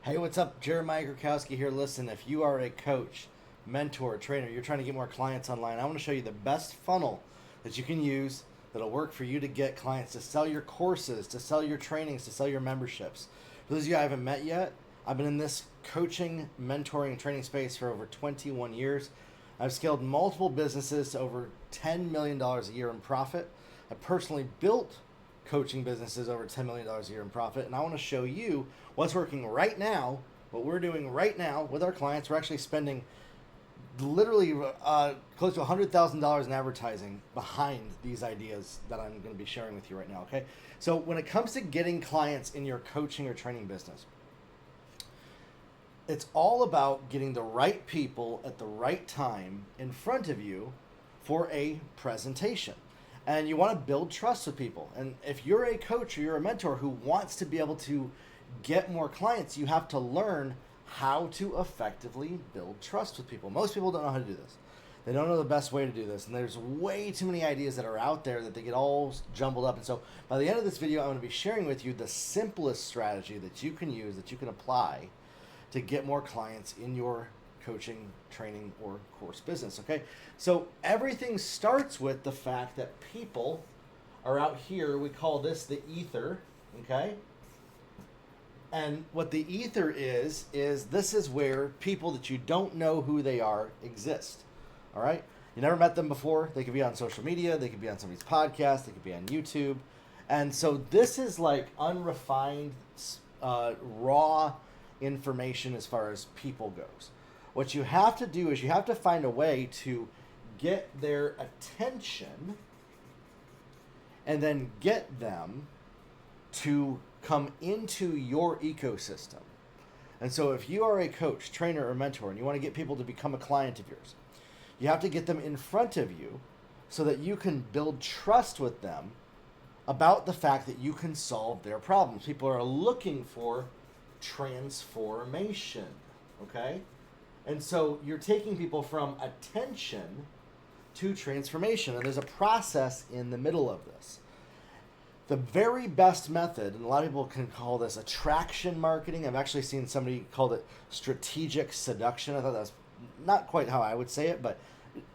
Hey, what's up? Jeremiah Gurkowski here. Listen, if you are a coach, mentor, trainer, you're trying to get more clients online, I want to show you the best funnel that you can use that'll work for you to get clients to sell your courses, to sell your trainings, to sell your memberships. For those of you I haven't met yet, I've been in this coaching, mentoring, and training space for over 21 years. I've scaled multiple businesses to over $10 million a year in profit. I personally built coaching businesses over $10 million a year in profit. And I want to show you what's working right now, what we're doing right now with our clients. We're actually spending literally close to $100,000 in advertising behind these ideas that I'm going to be sharing with you right now, okay? So when it comes to getting clients in your coaching or training business, it's all about getting the right people at the right time in front of you for a presentation. And you want to build trust with people. And if you're a coach or you're a mentor who wants to be able to get more clients, you have to learn how to effectively build trust with people. Most people don't know how to do this. They don't know the best way to do this. And there's way too many ideas that are out there that they get all jumbled up. And so by the end of this video, I'm going to be sharing with you the simplest strategy that you can use, that you can apply to get more clients in your coaching, training, or course business, okay? So everything starts with the fact that people are out here. We call this the ether, okay? And what the ether is this is where people that you don't know who they are exist, all right? You never met them before. They could be on social media. They could be on somebody's podcast. They could be on YouTube. And so this is like unrefined, raw information as far as people goes. What you have to do is you have to find a way to get their attention and then get them to come into your ecosystem. And so if you are a coach, trainer, or mentor, and you want to get people to become a client of yours, you have to get them in front of you so that you can build trust with them about the fact that you can solve their problems. People are looking for transformation, okay? And so you're taking people from attention to transformation. And there's a process in the middle of this. The very best method, and a lot of people can call this attraction marketing. I've actually seen somebody call it strategic seduction. I thought that was not quite how I would say it, but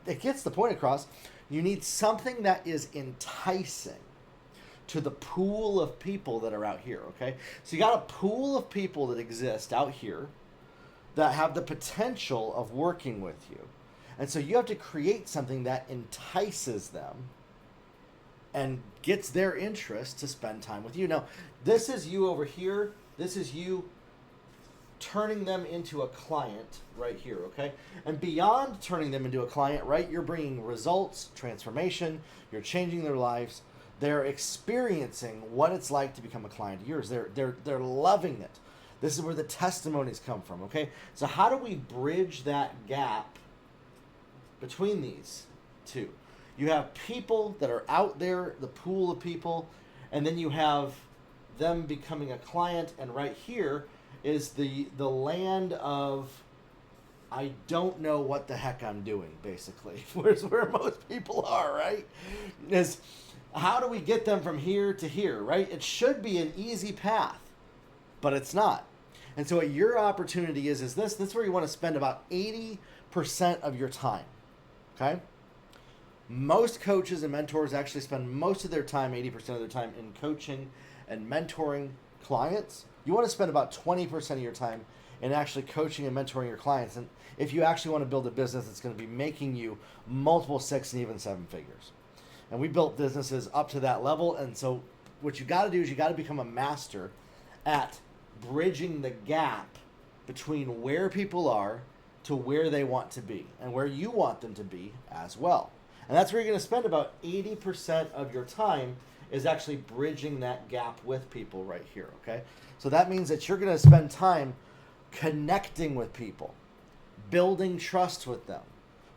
it gets the point across. You need something that is enticing to the pool of people that are out here, okay? So you got a pool of people that exist out here that have the potential of working with you. And so you have to create something that entices them and gets their interest to spend time with you. Now, this is you over here. This is you turning them into a client right here, okay? And beyond turning them into a client, right, you're bringing results, transformation, you're changing their lives. They're experiencing what it's like to become a client of yours. They're loving it. This is where the testimonies come from, okay? So how do we bridge that gap between these two? You have people that are out there, the pool of people, and then you have them becoming a client, and right here is the land of I don't know what the heck I'm doing, basically. Where's where most people are, right? Is how do we get them from here to here, right? It should be an easy path, but it's not. And so what your opportunity is this. This is where you want to spend about 80% of your time, okay? Most coaches and mentors actually spend most of their time, 80% of their time, in coaching and mentoring clients. You want to spend about 20% of your time in actually coaching and mentoring your clients. And if you actually want to build a business that's going to be making you multiple 6 and even 7 figures. And we built businesses up to that level. And so what you got to do is you got to become a master at bridging the gap between where people are to where they want to be and where you want them to be as well. And that's where you're going to spend about 80% of your time is actually bridging that gap with people right here, okay? So that means that you're going to spend time connecting with people, building trust with them,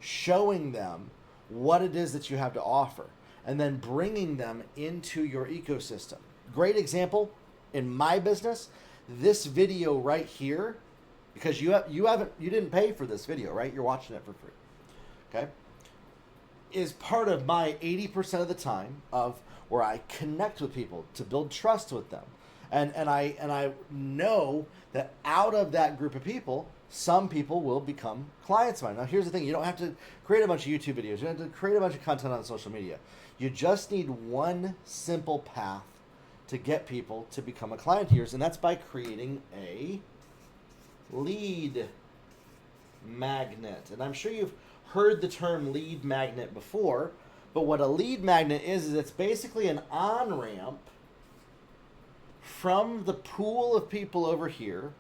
showing them what it is that you have to offer, and then bringing them into your ecosystem. Great example in my business, this video right here, because you didn't pay for this video, right? You're watching it for free, okay? Is part of my 80% of the time of where I connect with people to build trust with them. And I know that out of that group of people, some people will become clients of mine. Now, here's the thing. You don't have to create a bunch of YouTube videos. You don't have to create a bunch of content on social media. You just need one simple path to get people to become a client of yours, and that's by creating a lead magnet. And I'm sure you've heard the term lead magnet before, but what a lead magnet is it's basically an on-ramp from the pool of people over here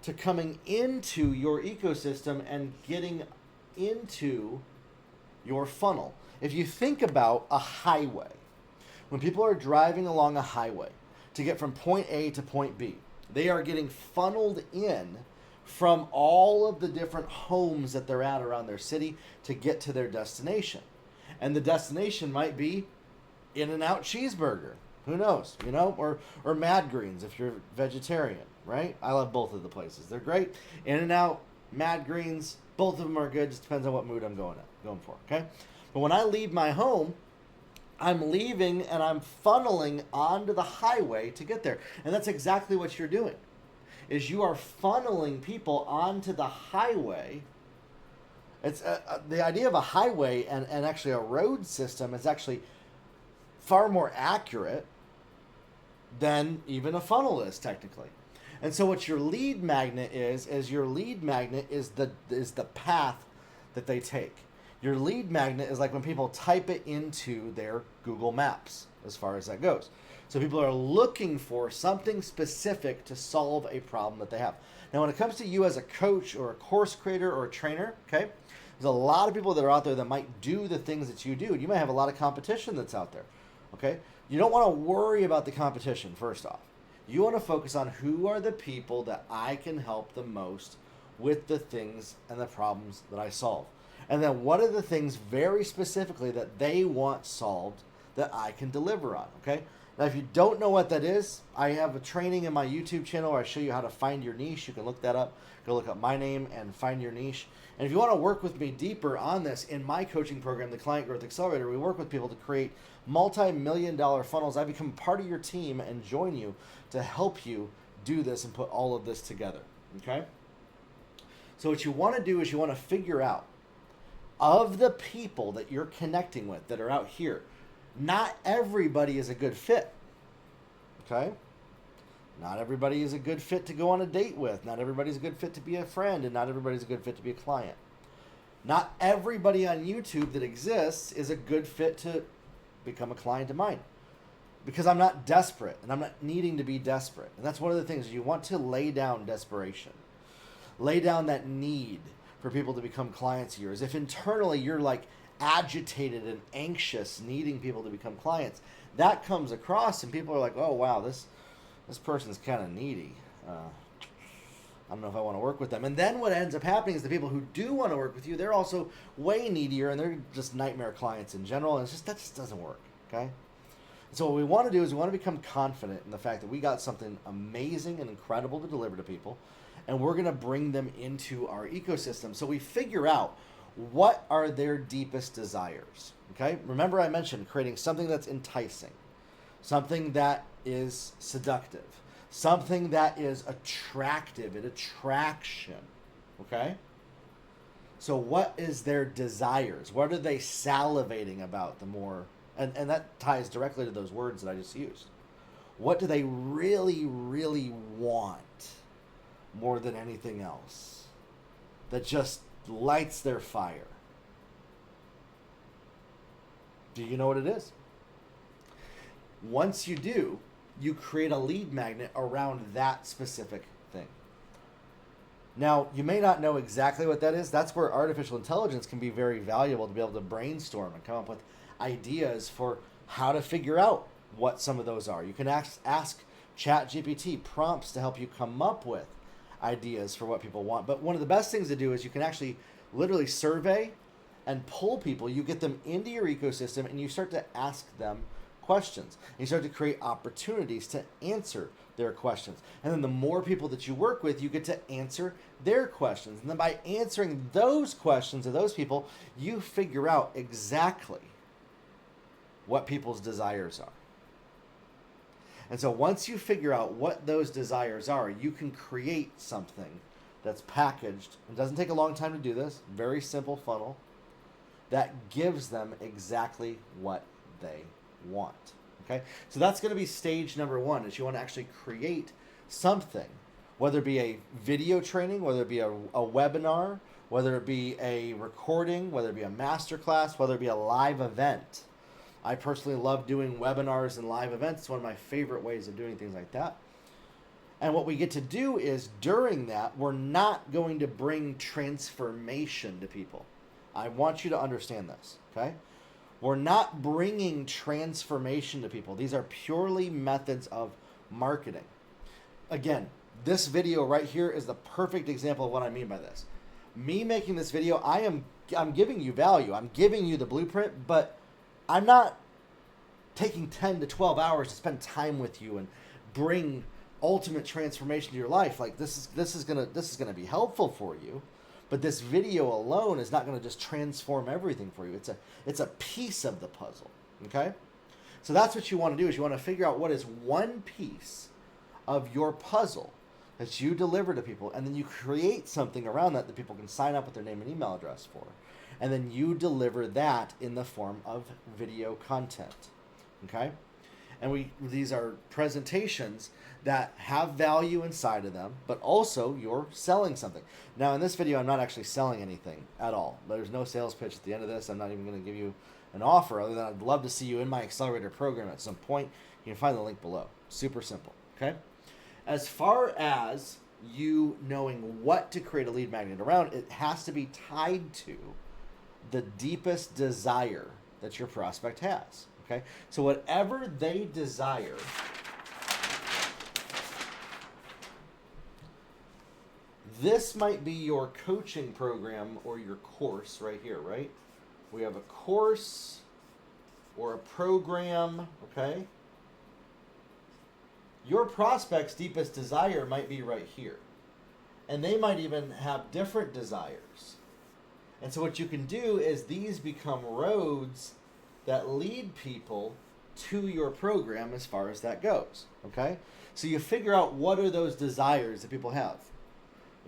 to coming into your ecosystem and getting into your funnel. If you think about a highway, when people are driving along a highway to get from point A to point B, they are getting funneled in from all of the different homes that they're at around their city to get to their destination. And the destination might be In-N-Out Cheeseburger. Who knows, or Mad Greens if you're vegetarian, right? I love both of the places. They're great. In-N-Out, Mad Greens, both of them are good. Just depends on what mood I'm going for, okay? But when I leave my home, I'm leaving and I'm funneling onto the highway to get there. And that's exactly what you're doing, is you are funneling people onto the highway. It's the idea of a highway and actually a road system is actually far more accurate than even a funnel is technically. And so what your lead magnet is your lead magnet is the path that they take. Your lead magnet is like when people type it into their Google Maps, as far as that goes. So people are looking for something specific to solve a problem that they have. Now, when it comes to you as a coach or a course creator or a trainer, okay, there's a lot of people that are out there that might do the things that you do. And you might have a lot of competition that's out there, okay? You don't want to worry about the competition, first off. You want to focus on who are the people that I can help the most with the things and the problems that I solve. And then what are the things very specifically that they want solved that I can deliver on, okay? Now, if you don't know what that is, I have a training in my YouTube channel where I show you how to find your niche. You can look that up. Go look up my name and find your niche. And if you want to work with me deeper on this, in my coaching program, the Client Growth Accelerator, we work with people to create multi-million-dollar funnels. I become part of your team and join you to help you do this and put all of this together, okay? So what you want to do is you want to figure out, of the people that you're connecting with that are out here, not everybody is a good fit, okay? Not everybody is a good fit to go on a date with. Not everybody's a good fit to be a friend, and not everybody's a good fit to be a client. Not everybody on YouTube that exists is a good fit to become a client of mine, because I'm not desperate, and I'm not needing to be desperate. And that's one of the things. You want to lay down desperation. Lay down that need for people to become clients of yours. If internally you're like agitated and anxious, needing people to become clients, that comes across, and people are like, oh, wow, this person's kind of needy. I don't know if I want to work with them. And then what ends up happening is the people who do want to work with you, they're also way needier, and they're just nightmare clients in general. And that just doesn't work, okay? So what we want to do is we want to become confident in the fact that we got something amazing and incredible to deliver to people, and we're going to bring them into our ecosystem. So we figure out what are their deepest desires, okay? Remember I mentioned creating something that's enticing, something that is seductive, something that is attractive, an attraction, okay? So what is their desires? What are they salivating about the more, and that ties directly to those words that I just used. What do they really, really want more than anything else that just lights their fire? Do you know what it is? Once you do, you create a lead magnet around that specific thing. Now, you may not know exactly what that is. That's where artificial intelligence can be very valuable, to be able to brainstorm and come up with ideas for how to figure out what some of those are. You can ask ChatGPT prompts to help you come up with ideas for what people want. But one of the best things to do is you can actually literally survey and pull people. You get them into your ecosystem, and you start to ask them questions. And you start to create opportunities to answer their questions. And then the more people that you work with, you get to answer their questions. And then by answering those questions of those people, you figure out exactly what people's desires are. And so once you figure out what those desires are, you can create something that's packaged. It doesn't take a long time to do this. Very simple funnel that gives them exactly what they want. Okay? So that's going to be stage number one, is you want to actually create something, whether it be a video training, whether it be a webinar, whether it be a recording, whether it be a masterclass, whether it be a live event. I personally love doing webinars and live events. It's one of my favorite ways of doing things like that. And what we get to do is during that, we're not going to bring transformation to people. I want you to understand this, okay? We're not bringing transformation to people. These are purely methods of marketing. Again, this video right here is the perfect example of what I mean by this. Me making this video, I'm giving you value. I'm giving you the blueprint, but I'm not taking 10 to 12 hours to spend time with you and bring ultimate transformation to your life. Like this is gonna be helpful for you, but this video alone is not gonna just transform everything for you. It's a piece of the puzzle. Okay? So that's what you want to do, is you want to figure out what is one piece of your puzzle that you deliver to people, and then you create something around that that people can sign up with their name and email address for. And then you deliver that in the form of video content. Okay? And these are presentations that have value inside of them, but also you're selling something. Now in this video, I'm not actually selling anything at all. There's no sales pitch at the end of this. I'm not even going to give you an offer, other than I'd love to see you in my accelerator program at some point. You can find the link below. Super simple. Okay? As far as you knowing what to create a lead magnet around, it has to be tied to the deepest desire that your prospect has. Okay? So whatever they desire, this might be your coaching program or your course right here, right? We have a course or a program, okay? Your prospect's deepest desire might be right here. And they might even have different desires. And so what you can do is these become roads that lead people to your program as far as that goes, okay? So you figure out what are those desires that people have.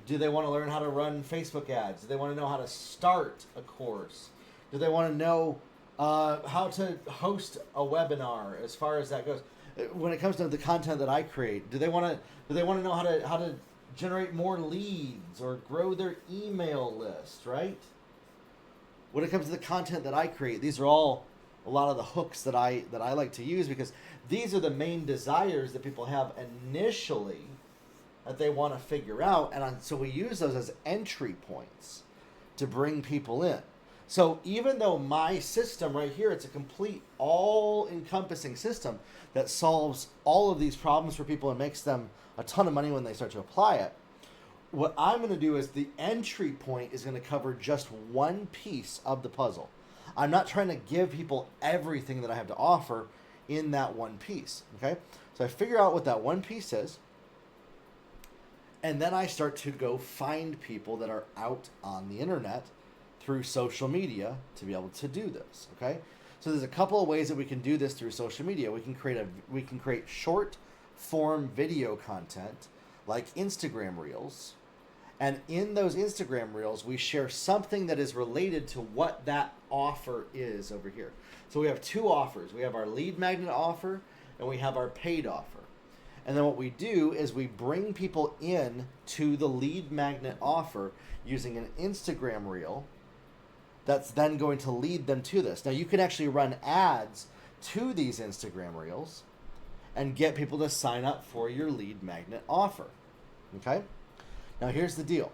Do they want to learn how to run Facebook ads? Do they want to know how to start a course? Do they want to know how to host a webinar as far as that goes? When it comes to the content that I create, do they want to know how to generate more leads or grow their email list, right? When it comes to the content that I create, these are all a lot of the hooks that I like to use, because these are the main desires that people have initially that they want to figure out, and so we use those as entry points to bring people in. So even though my system right here, it's a complete all-encompassing system that solves all of these problems for people and makes them a ton of money when they start to apply it, what I'm going to do is the entry point is going to cover just one piece of the puzzle. I'm not trying to give people everything that I have to offer in that one piece, okay? So I figure out what that one piece is, and then I start to go find people that are out on the internet through social media to be able to do this, okay? So there's a couple of ways that we can do this through social media. We can create short form video content like Instagram Reels. And in those Instagram Reels, we share something that is related to what that offer is over here. So we have two offers. We have our lead magnet offer and we have our paid offer. And then what we do is we bring people in to the lead magnet offer using an Instagram Reel that's then going to lead them to this. Now you can actually run ads to these Instagram Reels and get people to sign up for your lead magnet offer. Okay? Now here's the deal.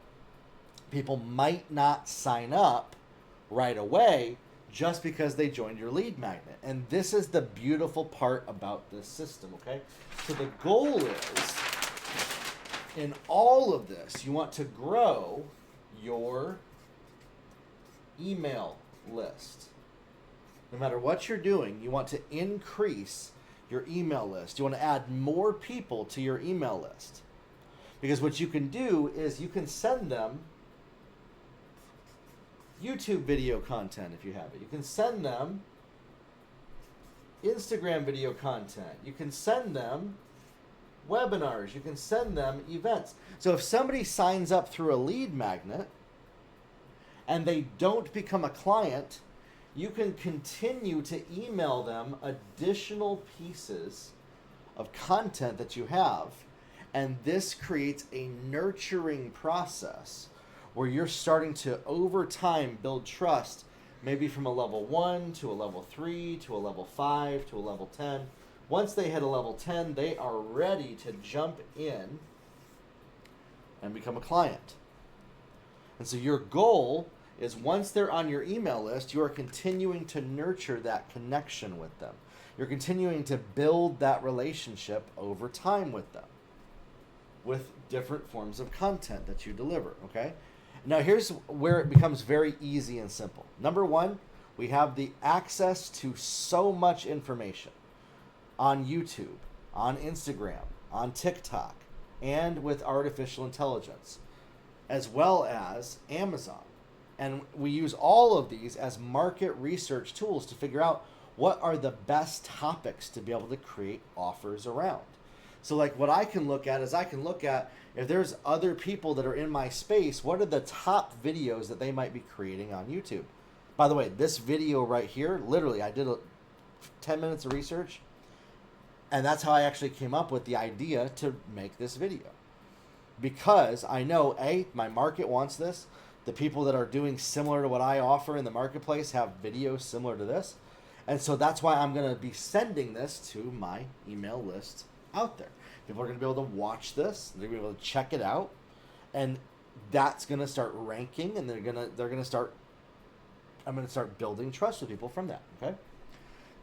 People might not sign up right away just because they joined your lead magnet. And this is the beautiful part about this system, okay? So the goal is, in all of this, you want to grow your email list. No matter what you're doing, you want to increase your email list. You want to add more people to your email list. Because what you can do is you can send them YouTube video content if you have it. You can send them Instagram video content. You can send them webinars. You can send them events. So if somebody signs up through a lead magnet and they don't become a client, you can continue to email them additional pieces of content that you have. And this creates a nurturing process where you're starting to, over time, build trust, maybe from a level 1 to a level 3 to a level 5 to a level 10. Once they hit a level 10, they are ready to jump in and become a client. And so your goal is, once they're on your email list, you are continuing to nurture that connection with them. You're continuing to build that relationship over time with them, with different forms of content that you deliver, okay? Now here's where it becomes very easy and simple. Number one, we have the access to so much information on YouTube, on Instagram, on TikTok, and with artificial intelligence, as well as Amazon. And we use all of these as market research tools to figure out what are the best topics to be able to create offers around. So like what I can look at is I can look at, if there's other people that are in my space, what are the top videos that they might be creating on YouTube? By the way, this video right here, literally I did 10 minutes of research, and that's how I actually came up with the idea to make this video. Because I know, A, my market wants this. The people that are doing similar to what I offer in the marketplace have videos similar to this. And so that's why I'm going to be sending this to my email list out there. People are going to be able to watch this. They're going to be able to check it out. And that's going to start ranking, and I'm going to start building trust with people from that, okay?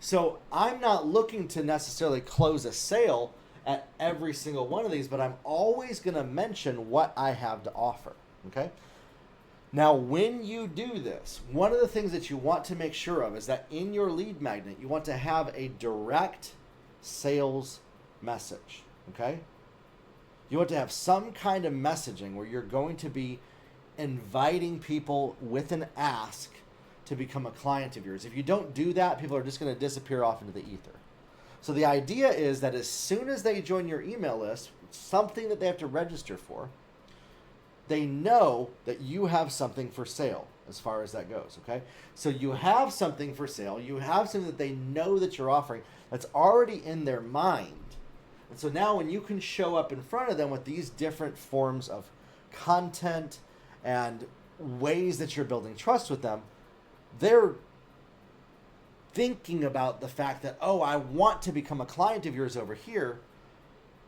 So I'm not looking to necessarily close a sale at every single one of these, but I'm always going to mention what I have to offer, okay? Now, when you do this, one of the things that you want to make sure of is that in your lead magnet, you want to have a direct sales message, okay? You want to have some kind of messaging where you're going to be inviting people with an ask to become a client of yours. If you don't do that, people are just going to disappear off into the ether. So the idea is that as soon as they join your email list, something that they have to register for, they know that you have something for sale as far as that goes, okay? So you have something for sale. You have something that they know that you're offering that's already in their mind. And so now when you can show up in front of them with these different forms of content and ways that you're building trust with them, they're thinking about the fact that, oh, I want to become a client of yours over here,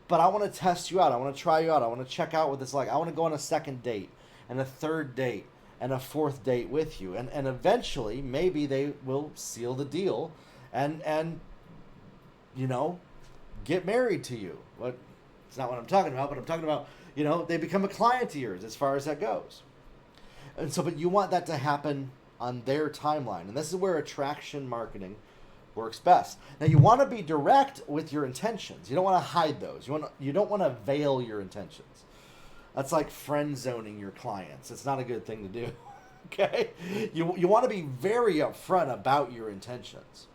but I want to test you out. I want to try you out. I want to check out what it's like. I want to go on a second date and a third date and a fourth date with you. And eventually, maybe they will seal the deal and you know, get married to you. But it's not what I'm talking about, but I'm talking about, you know, they become a client of yours as far as that goes. And so, but you want that to happen on their timeline. And this is where attraction marketing works best. Now, you want to be direct with your intentions. You don't want to hide those. You don't want to veil your intentions. That's like friend zoning your clients. It's not a good thing to do. Okay? You want to be very upfront about your intentions.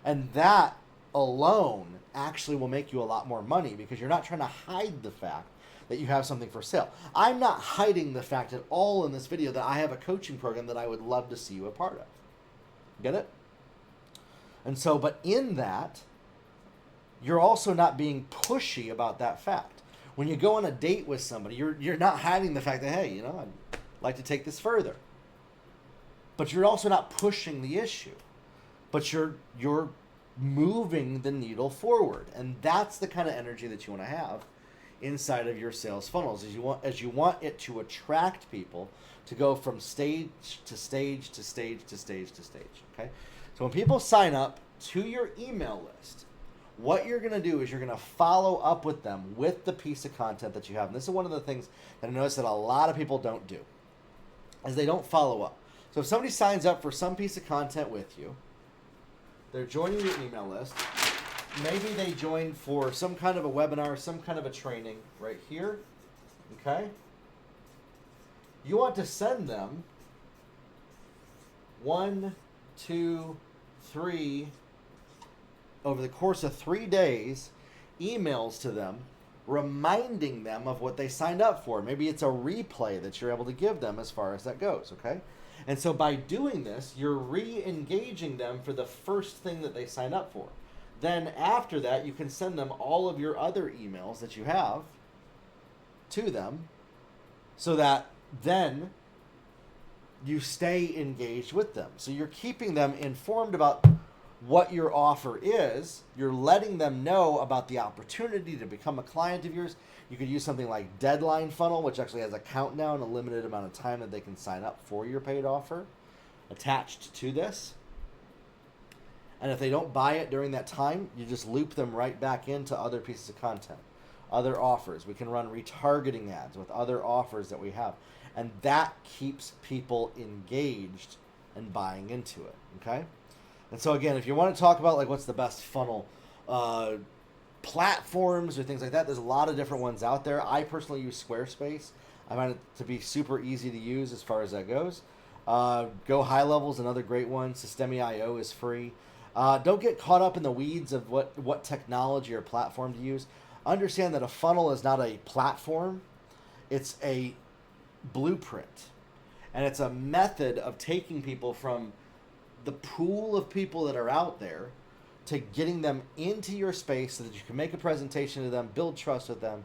And that alone actually will make you a lot more money, because you're not trying to hide the fact that you have something for sale. I'm not hiding the fact at all in this video that I have a coaching program that I would love to see you a part of. Get it? And so, but in that, you're also not being pushy about that fact. When you go on a date with somebody, you're not hiding the fact that, hey, you know, I'd like to take this further. But you're also not pushing the issue. But you're moving the needle forward. And that's the kind of energy that you want to have inside of your sales funnels, as you want it to attract people to go from stage to stage to stage to stage to stage. Okay? So when people sign up to your email list, what you're going to do is you're going to follow up with them with the piece of content that you have. And this is one of the things that I notice that a lot of people don't do, is they don't follow up. So if somebody signs up for some piece of content with you, they're joining your email list. Maybe they join for some kind of a webinar, some kind of a training right here, okay? You want to send them 1, 2, 3 over the course of 3 days, emails to them reminding them of what they signed up for. Maybe it's a replay that you're able to give them as far as that goes, okay? And so by doing this, you're re-engaging them for the first thing that they signed up for. Then after that, you can send them all of your other emails that you have to them so that then you stay engaged with them. So you're keeping them informed about what your offer is. You're letting them know about the opportunity to become a client of yours. You could use something like Deadline Funnel, which actually has a countdown, a limited amount of time that they can sign up for your paid offer attached to this. And if they don't buy it during that time, you just loop them right back into other pieces of content, other offers. We can run retargeting ads with other offers that we have. And that keeps people engaged and buying into it, okay? And so again, if you want to talk about like what's the best funnel platforms or things like that, there's a lot of different ones out there. I personally use Squarespace. I find it to be super easy to use as far as that goes. Go High Level is another great one. Systemi.io is free. Don't get caught up in the weeds of what technology or platform to use. Understand that a funnel is not a platform. It's a blueprint. And it's a method of taking people from the pool of people that are out there to getting them into your space so that you can make a presentation to them, build trust with them,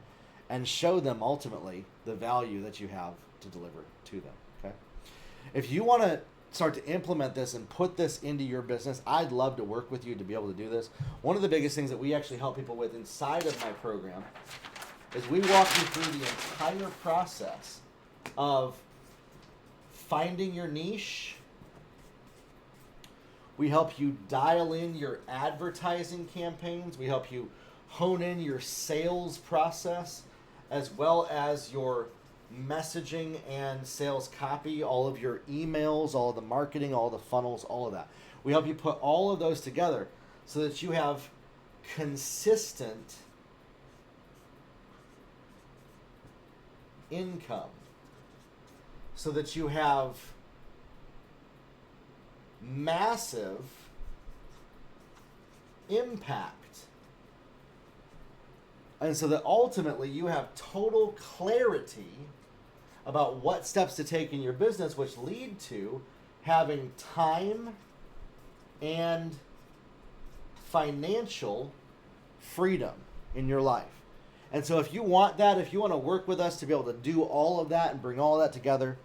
and show them ultimately the value that you have to deliver to them, okay? If you want to start to implement this and put this into your business, I'd love to work with you to be able to do this. One of the biggest things that we actually help people with inside of my program is we walk you through the entire process of finding your niche. We help you dial in your advertising campaigns. We help you hone in your sales process as well as your messaging and sales copy, all of your emails, all of the marketing, all the funnels, all of that. We help you put all of those together so that you have consistent income, so that you have massive impact, and so that ultimately you have total clarity about what steps to take in your business, which lead to having time and financial freedom in your life. And so if you want that, if you want to work with us to be able to do all of that and bring all of that together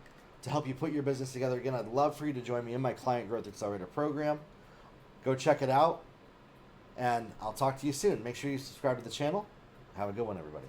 to help you put your business together, again, I'd love for you to join me in my Client Growth Accelerator program. Go check it out, and I'll talk to you soon. Make sure you subscribe to the channel. Have a good one, everybody.